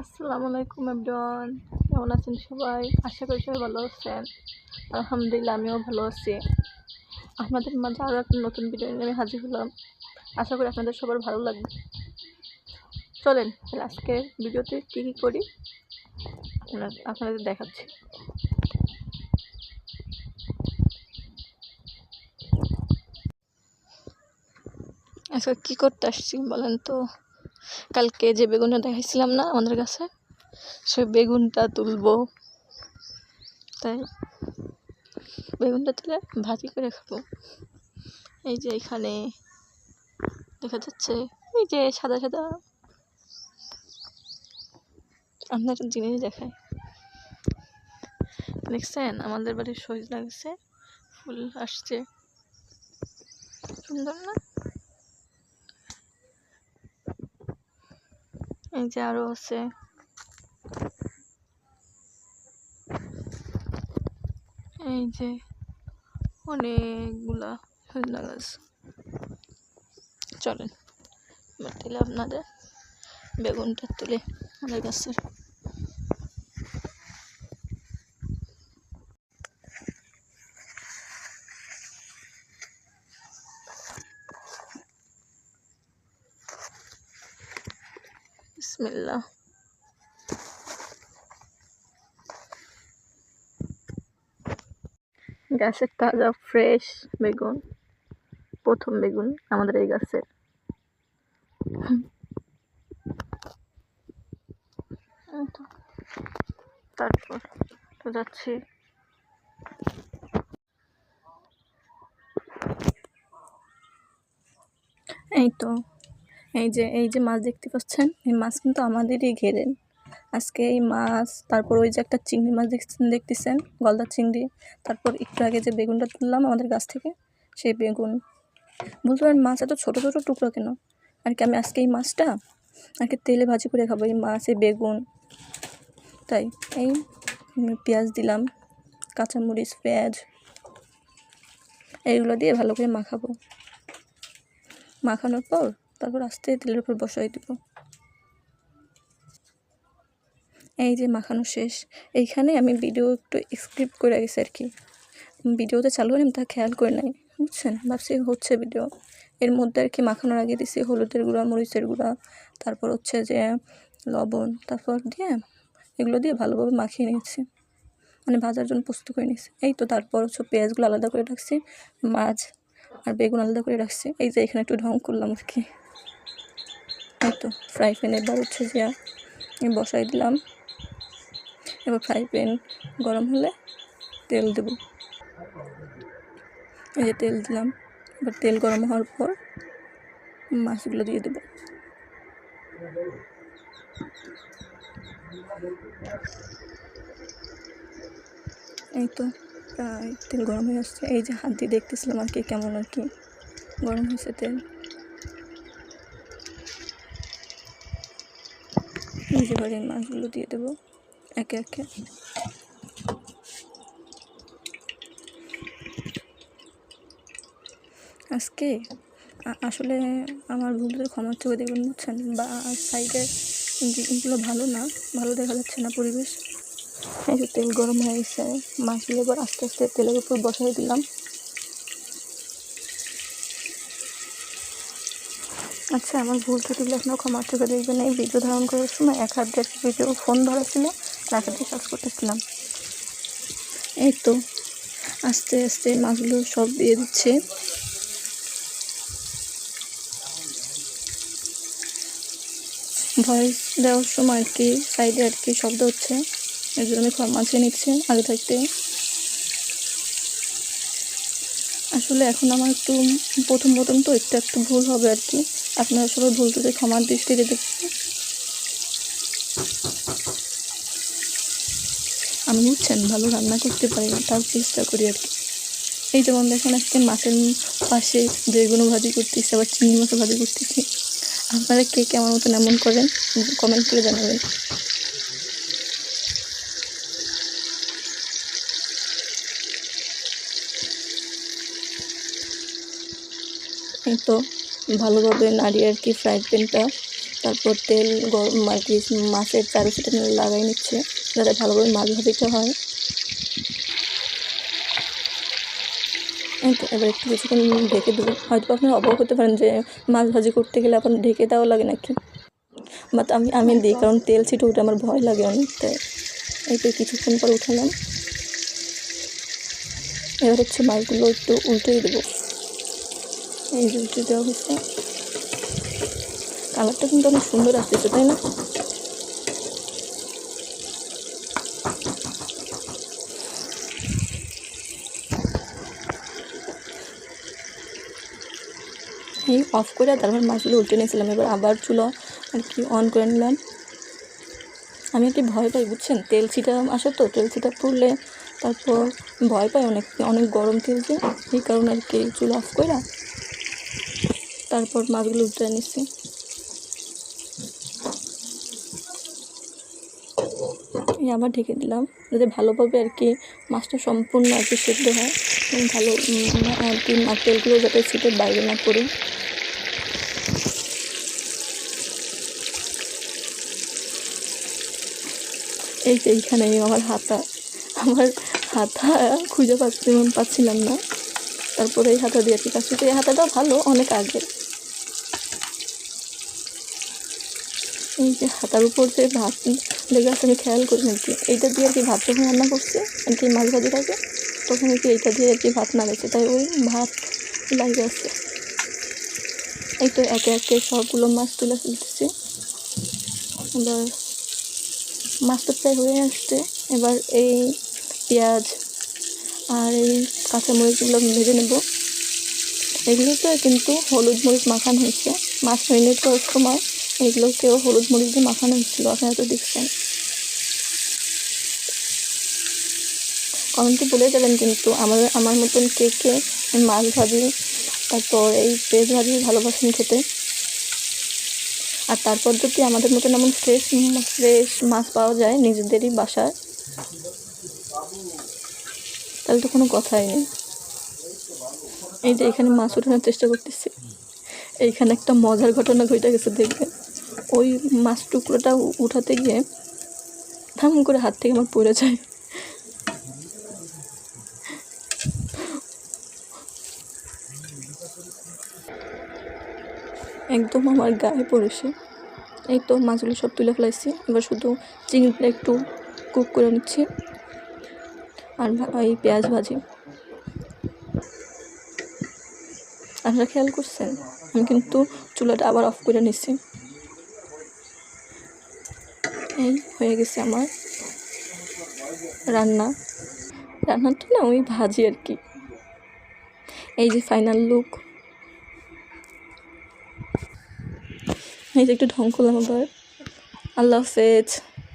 আসসালামু আলাইকুম এভরিওয়ান, কেমন আছেন সবাই? আশা করি সবাই ভালো আছেন। আলহামদুলিল্লাহ আমিও ভালো আছি। আপনাদের মাঝে আরও একটা নতুন ভিডিও নিয়ে আমি হাজির হলাম। আশা করি আপনাদের সবার ভালো লাগবে। চলেন তাহলে আজকে ভিডিওতে কী কী করি আপনাদের দেখাচ্ছি। আজকে কী করতে আসছি বলেন তো? কালকে যে বেগুনটা দেখাইছিলাম না আমাদের কাছে, সেই বেগুনটা তুলবো। তাই বেগুনটা তুলে ভাজি করে খাবো। এই যে এখানে দেখা যাচ্ছে, এই যে সাদা সাদা, আপনার একটা জিনিস দেখায়, দেখছেন আমাদের বাড়ির সজনা গাছে ফুল আসছে, সুন্দর না? এই যে আরো আছে, এই যে অনেকগুলা সজনা গাছ। চলেন তুলে আপনাদের বেগুনটা তুলে আমাদের গাছের। বিসমিল্লাহ। গাছের তাজা ফ্রেশ বেগুন, প্রথম বেগুন আমাদের এই গাছের। তারপর তো যাচ্ছি, এই তো এই যে মাছ দেখতে পাচ্ছেন, এই মাছ কিন্তু আমাদেরই ঘেরেন। আজকে এই মাছ, তারপর ওই যে একটা চিংড়ি মাছ দেখতেছেন, গলদা চিংড়ি, তারপর একটু আগে যে বেগুনটা তুললাম আমাদের গাছ থেকে, সেই বেগুন। বলতে পারেন মাছ এত ছোটো ছোটো টুকরো কেন আর কি। আমি আজকে এই মাছটা আর কি তেলে ভাজি করে খাবো, এই মাছ এই বেগুন। তাই এই পেঁয়াজ দিলাম, কাঁচামরিচ, পেঁয়াজ, এইগুলো দিয়ে ভালো করে মাখাবো। মাখানোর পর তারপর আস্তে তেলের উপর বসাই দিব। এই যে মাখানো শেষ। এইখানে আমি ভিডিও একটু স্ক্রিপ্ট করে গেছি আর কি, ভিডিওতে চালু হলে আমি তা খেয়াল করে নাই, বুঝছেন? ভাবছি হচ্ছে ভিডিও। এর মধ্যে আর কি মাখানোর আগে দিছি হলুদের গুঁড়া, মরিচের গুঁড়া, তারপর হচ্ছে যে লবণ, তারপর দিয়ে এগুলো দিয়ে ভালোভাবে মাখিয়ে নিয়েছি, মানে ভাজার জন্য প্রস্তুত করে নিয়েছি। এই তো তারপর হচ্ছে পেঁয়াজগুলো আলাদা করে রাখছি, মাছ আর বেগুন আলাদা করে রাখছি। এই যে এখানে একটু ঢং করলাম আর কি। এই তো ফ্রাই প্যান এবার হচ্ছে যে বসাই দিলাম। এবার ফ্রাই প্যান গরম হলে তেল দেব। এই যে তেল দিলাম। এবার তেল গরম হওয়ার পর মাছগুলো দিয়ে দেব। এই তো প্রায় তেল গরম হয়ে আসছে। এই যে হাত দিয়ে দেখতেছিলাম আর কি কেমন আর কি গরম হয়েছে তেল। এই যে এবার এই মাছগুলো দিয়ে দেবো একে একে। আজকে আসলে আমার ভুলটা ক্ষমার চোখে দেখবেন, বুঝছেন? বা সাইডের জিনিসগুলো ভালো না, ভালো দেখা যাচ্ছে না পরিবেশ। এই যে তেল গরম হয়ে গেছে, মাছগুলো এবার আস্তে আস্তে তেলের উপর বসাই দিলাম। আচ্ছা, আমার ভুল ত্রুটিগুলো আপনারা ক্ষমার চোখে দেখবেন। এই ভিডিও ধারণ করার সময় এক হাত দিয়ে ভিডিও ফোন ধরা ছিল আর এক হাত দিয়ে কাজ করতেছিলাম। এই তো আস্তে আস্তে মাছগুলো সব দিয়ে দিচ্ছে। ভয়েস দেওয়ার সময় আর কি সাইডে আর কি শব্দ হচ্ছে, এর জন্য আমি ক্ষমা চেয়ে নিচ্ছি আগে থাকতে। আসলে এখন আমার একটু প্রথম তো একটু ভুল হবে আর কি। আপনারা সবাই ভুল ত্রুটি ক্ষমার দৃষ্টিতে দেখবেন। আমি বুঝছেন ভালো রান্না করতে পারি না, তাও চেষ্টা করি আর কি। এই যেমন দেখেন আজকে মাছের পাশে বেগুনও ভাজি করতেছি, আবার চিংড়ি মাছও ভাজি করতেছি। আপনারা কে কেমন মতন এমন করেন কমেন্ট করে জানাবেন। এই তো ভালোভাবে নাড়িয়ে আর কি ফ্রাই প্যানটা, তারপর তেল গরম আর কি মাছের চারোসাইডে লাগাই নিচ্ছে যাতে ভালোভাবে মাছ ভাজিটা হয়। তো এবার একটু কিছুক্ষণ ঢেকে দেবো। হয়তো আপনারা অবাক হতে পারেন যে মাছ ভাজি করতে গেলে আপনার ঢেকে দেওয়া লাগে নাকি, বাট আমি দিই, কারণ তেল ছিটে উঠে আমার ভয় লাগে অনেক। তাই এই তো কিছুক্ষণ পর উঠালাম। এবার হচ্ছে মাছগুলো একটু উল্টেই দেবো। এই যে উল্টে দেওয়া হচ্ছে, কালারটা কিন্তু অনেক সুন্দর আসতেছে, তাই না? এই অফ করে তারপর মাছগুলো উল্টে নিয়েছিলাম। এবার আবার চুলা আর কি অন করে নিলাম। আমি আর কি ভয় পাই, বুঝছেন, তেল ছিটা আসে তো, তেল ছিটা পড়লে তারপর ভয় পাই অনেক, অনেক গরম তেল যে, এই কারণে আর কি চুলা অফ করে তারপর মাছগুলো উল্টে নিচ্ছি। এই আবার ঢেকে দিলাম যাতে ভালোভাবে আর কি মাছটা সম্পূর্ণ আর কি সেদ্ধ হয় এবং ভালো আর কি তেলগুলো যাতে ছিটে বাইরে না পড়ে। এই যে এইখানে আমার হাতা খুঁজে পাচ্ছিলাম না, তারপরে এই হাতা দিয়ে ঠিক আছে। এই হাতাটা ভালো, অনেক আগে। এই যে হাতার উপর যে ভাত লেগে আছে আমি খেয়াল করি আর কি, এইটা দিয়ে আর কি ভাত যখন রান্না করছে আর কি মাছ ভাজিটাকে, তখন আর কি এইটা দিয়ে আর কি ভাত নাড়াইছে, তাই ওই ভাত লাগে আছে। এই তো একে একে সবগুলো মাছ তুলে ফেলতেছি। এবার মাছটা প্রায় হয়ে আসছে। এবার এই পেঁয়াজ আর এই কাঁচামরিচগুলো ভেজে নেব। এগুলোতে কিন্তু হলুদ মরিচ মাখানো হয়েছে, মাছ ম্যারিনেট করার সময় এগুলোকেও হলুদ মরিচ দিয়ে মাখানো হচ্ছিল, আপনারা তো দেখছেন। কমেন্টে বলে যাবেন কিন্তু আমার মতন কে মাছ ভাজি তারপর এই পেঁয়াজ ভাজি ভালোবাসেন খেতে। আর তারপর যদি আমাদের মতন এমন ফ্রেশ মাছ পাওয়া যায় নিজেদেরই বাসায়, তাহলে তো কোনো কথাই নেই। এই যে এখানে মাছ উঠানোর চেষ্টা করতেছি, এইখানে একটা মজার ঘটনা ঘটে গেছে দেখবেন। ওই মাছ টুকরোটা উঠাতে গিয়ে ধাম করে হাত থেকে আমার পড়ে যায়। একদম আমার গায়ে পড়েছে। এই তো মাছগুলো সব তুলে ফেলাইছি। এবার শুধু চিংড়িটা একটু কুক করে নিচ্ছি আর এই পেঁয়াজ ভাজি। আপনারা খেয়াল করছেন আমি কিন্তু চুলাটা আবার অফ করে নিচ্ছি। এই হয়ে গেছে আমার রান্না তো না, ওই ভাজি আর কি। এই যে ফাইনাল লুক। এই যে একটু ঢং করলাম আবার। আল্লাহ হাফেজ।